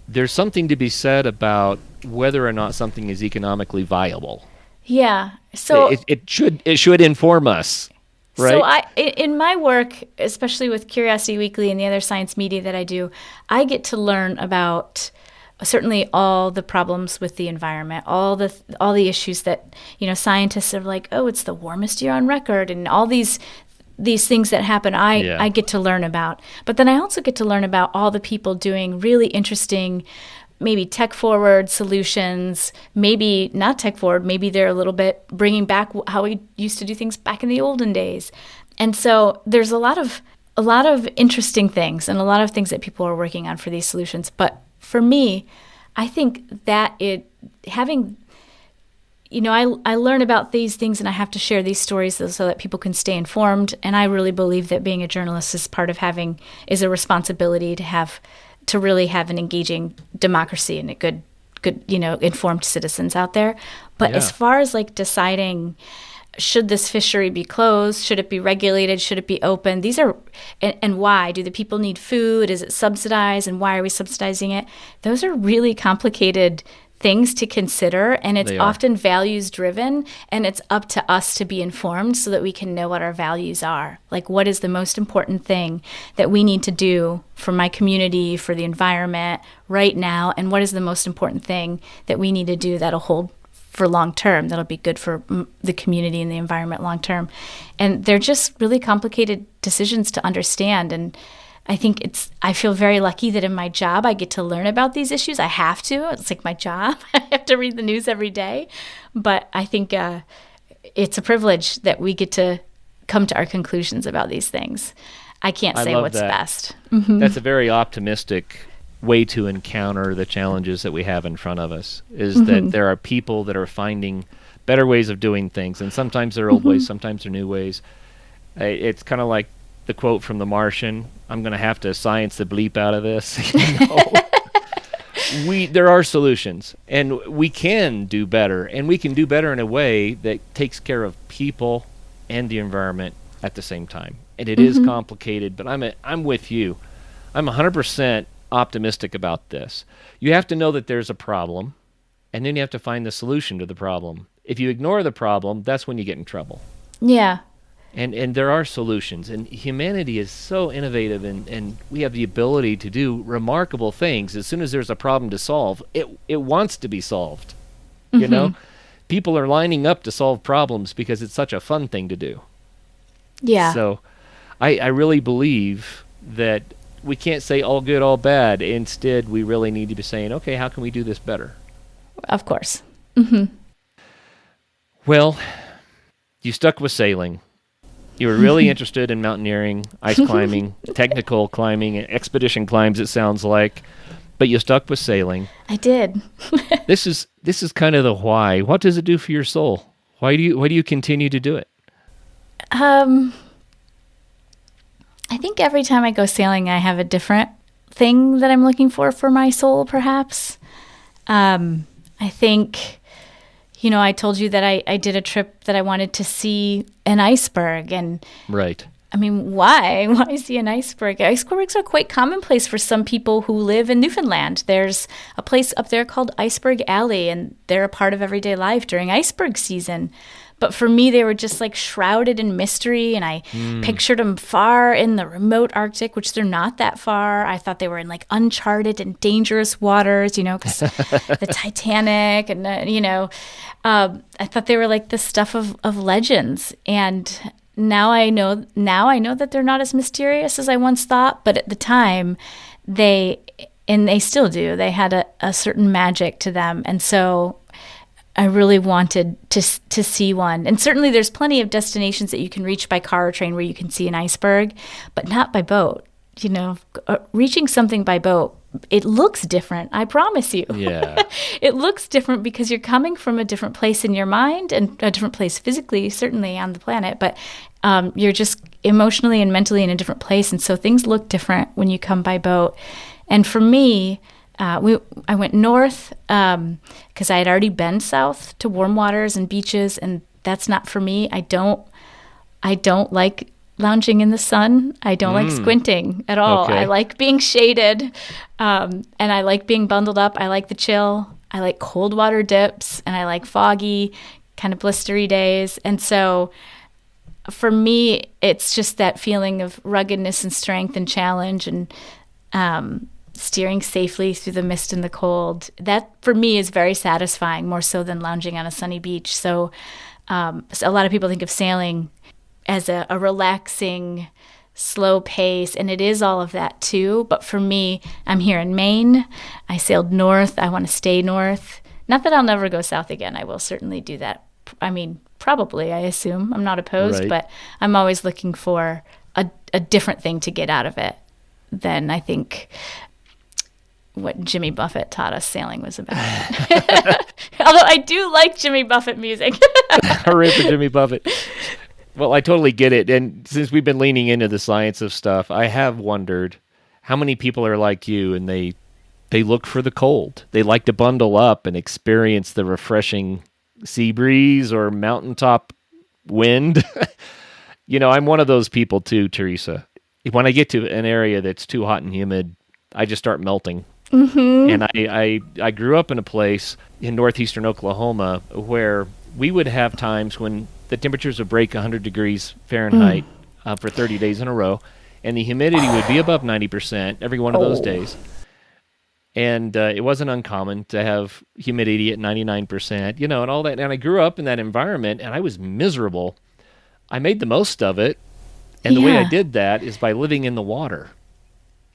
there's something to be said about whether or not something is economically viable. Yeah. So It should inform us, right? So in my work, especially with Curiosity Weekly and the other science media that I do, I get to learn about certainly all the problems with the environment, all the issues that, scientists are like, oh, it's the warmest year on record, and all these things that happen, I get to learn about. But then I also get to learn about all the people doing really interesting, maybe tech-forward solutions, maybe not tech-forward, maybe they're a little bit bringing back how we used to do things back in the olden days. And so there's a lot of interesting things and a lot of things that people are working on for these solutions. But for me, I think that I learn about these things and I have to share these stories so that people can stay informed. And I really believe that being a journalist is part of is a responsibility to really have an engaging democracy and a good, informed citizens out there. But as far as like deciding, should this fishery be closed? Should it be regulated? Should it be open? And why? Do the people need food? Is it subsidized? And why are we subsidizing it? Those are really complicated things to consider, and it's often values driven, and it's up to us to be informed so that we can know what our values are. Like, what is the most important thing that we need to do for my community, for the environment right now, and what is the most important thing that we need to do that'll hold for long term, that'll be good for the community and the environment long term. And they're just really complicated decisions to understand. And I think I feel very lucky that in my job I get to learn about these issues. I have to. It's like my job. I have to read the news every day. But I think it's a privilege that we get to come to our conclusions about these things. I can't say what's best. Mm-hmm. That's a very optimistic way to encounter the challenges that we have in front of us, is that there are people that are finding better ways of doing things. And sometimes they're old ways, sometimes they're new ways. It's kind of like the quote from The Martian, I'm going to have to science the bleep out of this. There are solutions, and we can do better, and we can do better in a way that takes care of people and the environment at the same time. And it is complicated, but I'm with you. I'm 100% optimistic about this. You have to know that there's a problem, and then you have to find the solution to the problem. If you ignore the problem, that's when you get in trouble. Yeah. And there are solutions, and humanity is so innovative, and we have the ability to do remarkable things. As soon as there's a problem to solve, it wants to be solved. You know? People are lining up to solve problems because it's such a fun thing to do. Yeah. So I really believe that we can't say all good, all bad. Instead, we really need to be saying, okay, how can we do this better? Of course. Well, you stuck with sailing. You were really interested in mountaineering, ice climbing, technical climbing, expedition climbs, it sounds like. But you stuck with sailing. I did. This is kind of the why. What does it do for your soul? Why do you continue to do it? I think every time I go sailing, I have a different thing that I'm looking for my soul, perhaps. I think, I told you that I did a trip that I wanted to see an iceberg. And right. I mean, why? Why see an iceberg? Icebergs are quite commonplace for some people who live in Newfoundland. There's a place up there called Iceberg Alley, and they're a part of everyday life during iceberg season. But for me, they were just like shrouded in mystery, and I pictured them far in the remote Arctic, which they're not that far. I thought they were in like uncharted and dangerous waters, because the Titanic, and I thought they were like the stuff of legends. And now I know that they're not as mysterious as I once thought. But at the time, they still do. They had a certain magic to them, and so I really wanted to see one. And certainly there's plenty of destinations that you can reach by car or train where you can see an iceberg, but not by boat. Reaching something by boat, it looks different, I promise you. Yeah. It looks different because you're coming from a different place in your mind and a different place physically, certainly on the planet, but you're just emotionally and mentally in a different place. And so things look different when you come by boat. And for me, I went north because I had already been south to warm waters and beaches, and that's not for me. I don't like lounging in the sun. I don't like squinting at all. Okay. I like being shaded, and I like being bundled up. I like the chill. I like cold water dips, and I like foggy, kind of blistery days. And so for me, it's just that feeling of ruggedness and strength and challenge and steering safely through the mist and the cold. That, for me, is very satisfying, more so than lounging on a sunny beach. So a lot of people think of sailing as a relaxing, slow pace, and it is all of that too. But for me, I'm here in Maine. I sailed north. I want to stay north. Not that I'll never go south again. I will certainly do that. I mean, probably, I assume. I'm not opposed, Right. but I'm always looking for a different thing to get out of it than I think what Jimmy Buffett taught us sailing was about. Although I do like Jimmy Buffett music. Hooray for Jimmy Buffett. Well, I totally get it. And since we've been leaning into the science of stuff, I have wondered how many people are like you and they look for the cold. They like to bundle up and experience the refreshing sea breeze or mountaintop wind. I'm one of those people too, Teresa. When I get to an area that's too hot and humid, I just start melting. Mm-hmm. And I grew up in a place in northeastern Oklahoma where we would have times when the temperatures would break 100 degrees Fahrenheit for 30 days in a row, and the humidity would be above 90% every one of those days. And it wasn't uncommon to have humidity at 99%, and all that. And I grew up in that environment, and I was miserable. I made the most of it, and the way I did that is by living in the water.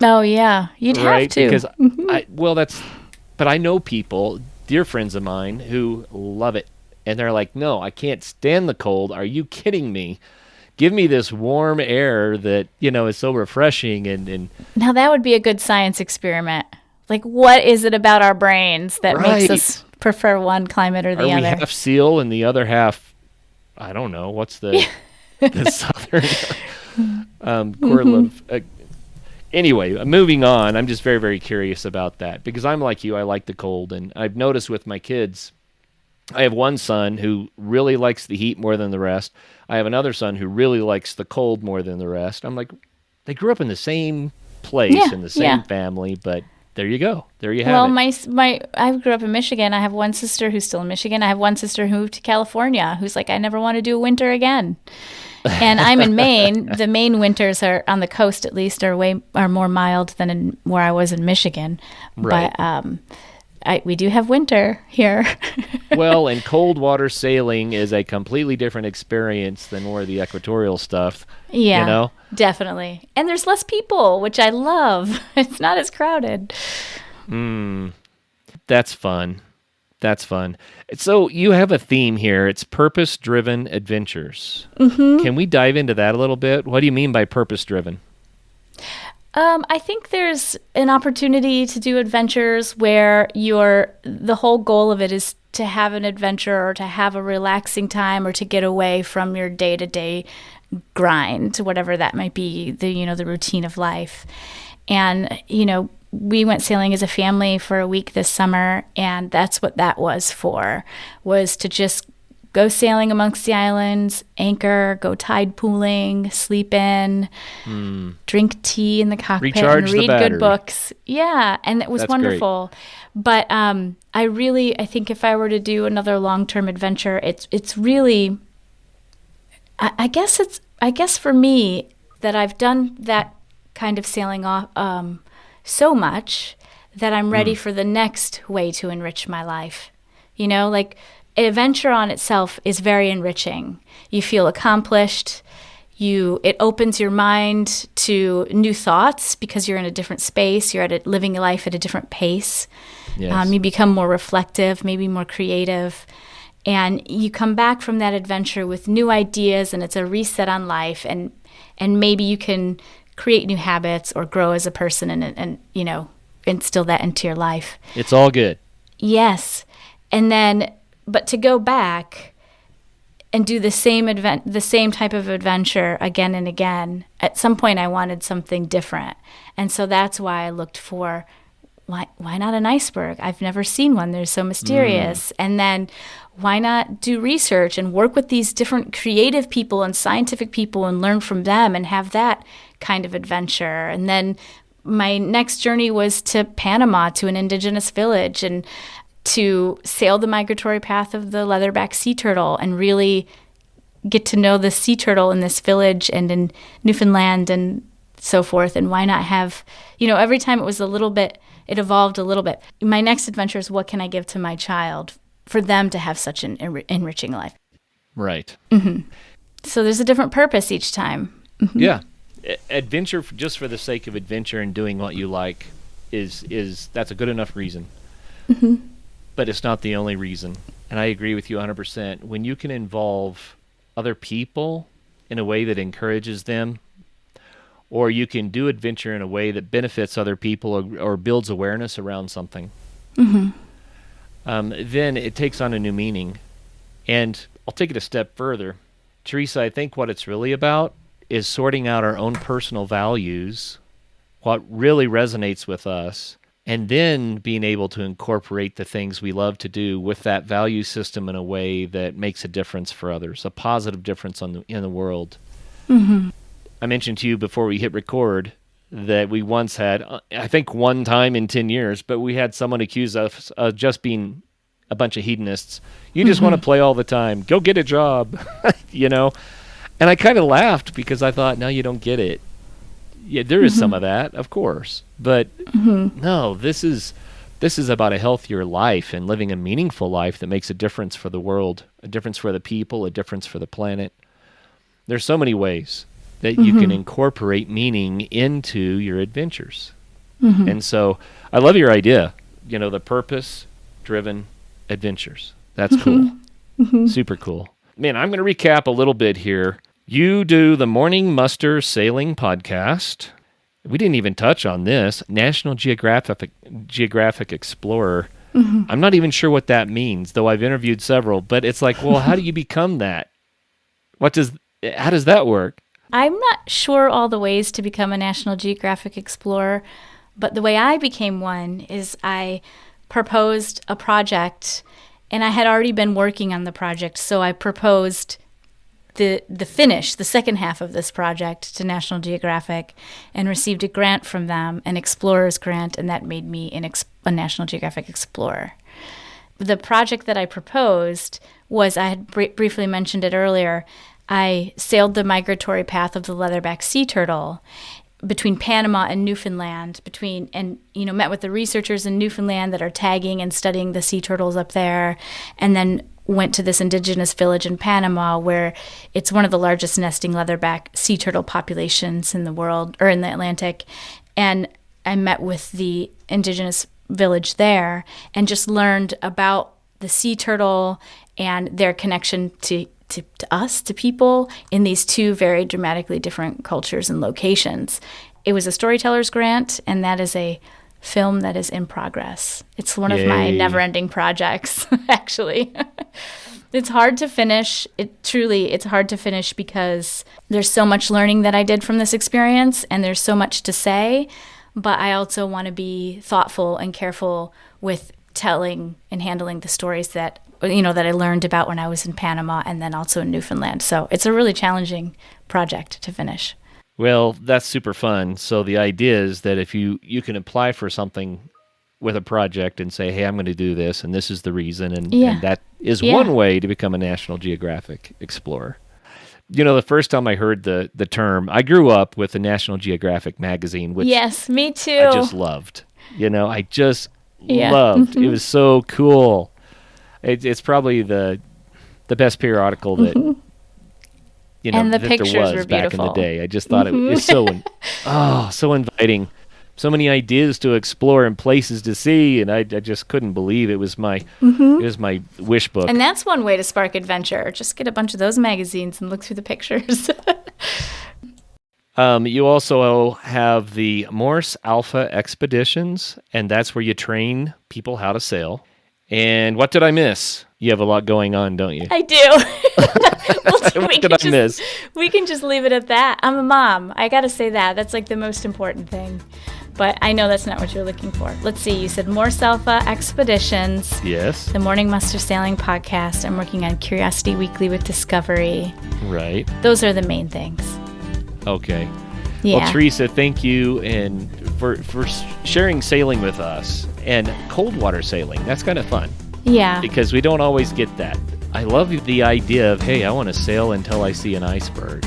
Oh, yeah. You'd have to. Because but I know people, dear friends of mine, who love it. And they're like, no, I can't stand the cold. Are you kidding me? Give me this warm air that, is so refreshing. And now that would be a good science experiment. Like, what is it about our brains that makes us prefer one climate or the other? We half seal and the other half, I don't know, what's the southern correlative? Anyway, moving on, I'm just very, very curious about that because I'm like you, I like the cold. And I've noticed with my kids, I have one son who really likes the heat more than the rest. I have another son who really likes the cold more than the rest. I'm like, they grew up in the same place in the same family, but there you go. There you have it. Well, I grew up in Michigan. I have one sister who's still in Michigan. I have one sister who moved to California who's like, I never want to do a winter again. And I'm in Maine. The Maine winters are on the coast, at least, are more mild than where I was in Michigan. Right. But we do have winter here. Well, and cold water sailing is a completely different experience than more of the equatorial stuff. Yeah, definitely. And there's less people, which I love. It's not as crowded. That's fun. That's fun. So you have a theme here. It's purpose-driven adventures. Mm-hmm. Can we dive into that a little bit? What do you mean by purpose-driven? I think there's an opportunity to do adventures where the whole goal of it is to have an adventure or to have a relaxing time or to get away from your day-to-day grind, whatever that might be, the routine of life. And, we went sailing as a family for a week this summer, and that's what that was to just go sailing amongst the islands, anchor, go tide pooling, sleep in, drink tea in the cockpit, and read good books. Yeah, and it was That's wonderful. Great. But I think if I were to do another long-term adventure, it's really, I guess for me that I've done that kind of sailing off so much that I'm ready for the next way to enrich my life. Like adventure on itself is very enriching. You feel accomplished. It opens your mind to new thoughts because you're in a different space. You're living life at a different pace. Yes. You become more reflective, maybe more creative. And you come back from that adventure with new ideas, and it's a reset on life, and maybe you can create new habits or grow as a person and instill that into your life. It's all good. Yes. And then, but to go back and do the same type of adventure again and again, at some point I wanted something different. And so that's why I looked for, why not an iceberg? I've never seen one. They're so mysterious. And then why not do research and work with these different creative people and scientific people and learn from them and have that kind of adventure? And then my next journey was to Panama, to an indigenous village, and to sail the migratory path of the leatherback sea turtle and really get to know the sea turtle in this village and in Newfoundland and so forth. And why not have, every time it was a little bit, it evolved a little bit. My next adventure is, what can I give to my child for them to have such an enriching life? Right. Mm-hmm. So there's a different purpose each time. Mm-hmm. Yeah. Adventure, just for the sake of adventure and doing what you like, is that's a good enough reason. Mm-hmm. But it's not the only reason. And I agree with you 100%. When you can involve other people in a way that encourages them, or you can do adventure in a way that benefits other people or builds awareness around something, mm-hmm. Then it takes on a new meaning. And I'll take it a step further. Teresa, I think what it's really about is sorting out our own personal values, what really resonates with us, and then being able to incorporate the things we love to do with that value system in a way that makes a difference for others, a positive difference in the world. Mm-hmm. I mentioned to you before we hit record that we once had, I think one time in 10 years, but we had someone accuse us of just being a bunch of hedonists. You just mm-hmm. want to play all the time. Go get a job, And I kind of laughed because I thought, no, you don't get it. Yeah, there is mm-hmm. some of that, of course, but mm-hmm. no, this is about a healthier life and living a meaningful life that makes a difference for the world, a difference for the people, a difference for the planet. There's so many ways that you mm-hmm. can incorporate meaning into your adventures. Mm-hmm. And so I love your idea, the purpose-driven adventures. That's cool. Mm-hmm. Super cool. Man, I'm going to recap a little bit here. You do the Morning Muster Sailing Podcast. We didn't even touch on this. National Geographic Explorer. Mm-hmm. I'm not even sure what that means, though I've interviewed several. But it's like, well, how do you become that? How does that work? I'm not sure all the ways to become a National Geographic Explorer, but the way I became one is I proposed a project, and I had already been working on the project, so I proposed the second half of this project to National Geographic and received a grant from them, an explorer's grant, and that made me a National Geographic Explorer. The project that I proposed was, I had briefly mentioned it earlier, I sailed the migratory path of the leatherback sea turtle between Panama and Newfoundland, met with the researchers in Newfoundland that are tagging and studying the sea turtles up there, and then went to this indigenous village in Panama where it's one of the largest nesting leatherback sea turtle populations in the world, or in the Atlantic. And I met with the indigenous village there and just learned about the sea turtle and their connection to us, to people, in these two very dramatically different cultures and locations. It was a storyteller's grant, and that is a film that is in progress. It's one of my never-ending projects, actually. It's hard to finish. It's hard to finish because there's so much learning that I did from this experience, and there's so much to say, but I also want to be thoughtful and careful with telling and handling the stories that I learned about when I was in Panama and then also in Newfoundland. So it's a really challenging project to finish. Well, that's super fun. So the idea is that if you can apply for something with a project and say, hey, I'm going to do this, and this is the reason, and that is one way to become a National Geographic Explorer. The first time I heard the term, I grew up with the National Geographic magazine, which yes, me too. I just loved. I just loved. It was so cool. It's probably the best periodical that and the that pictures there was were back beautiful. in the day. I just thought it was so inviting. so many ideas to explore and places to see, and I just couldn't believe it was my wish book. And that's one way to spark adventure. Just get a bunch of those magazines and look through the pictures. You also have the Morse Alpha Expeditions, and that's where you train people how to sail. And what did I miss? You have a lot going on, don't you? I do. What did I miss? We can just leave it at that. I'm a mom. I got to say that. That's like the most important thing. But I know that's not what you're looking for. Let's see. You said Morse Alpha Expeditions. Yes. The Morning Muster Sailing Podcast. I'm working on Curiosity Weekly with Discovery. Right. Those are the main things. Okay. Yeah. Well, Teresa, thank you and for sharing sailing with us and cold water sailing. That's kind of fun. Yeah. Because we don't always get that. I love the idea of, hey, I want to sail until I see an iceberg.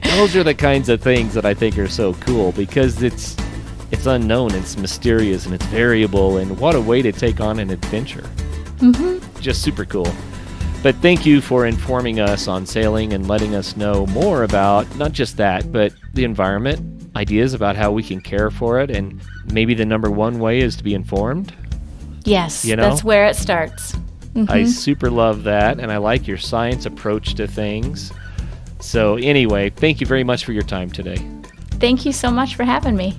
Those are the kinds of things that I think are so cool because it's unknown, it's mysterious, and it's variable, and what a way to take on an adventure. Mm-hmm. Just super cool. But thank you for informing us on sailing and letting us know more about not just that, but the environment, ideas about how we can care for it, and maybe the number one way is to be informed. Yes, you know? That's where it starts. Mm-hmm. I super love that, and I like your science approach to things. So anyway, thank you very much for your time today. Thank you so much for having me.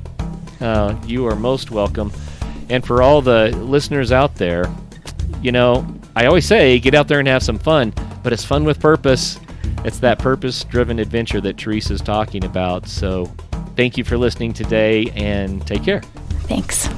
You are most welcome. And for all the listeners out there, you know, I always say get out there and have some fun, but it's fun with purpose. It's that purpose-driven adventure that Teresa's talking about. So thank you for listening today, and take care. Thanks.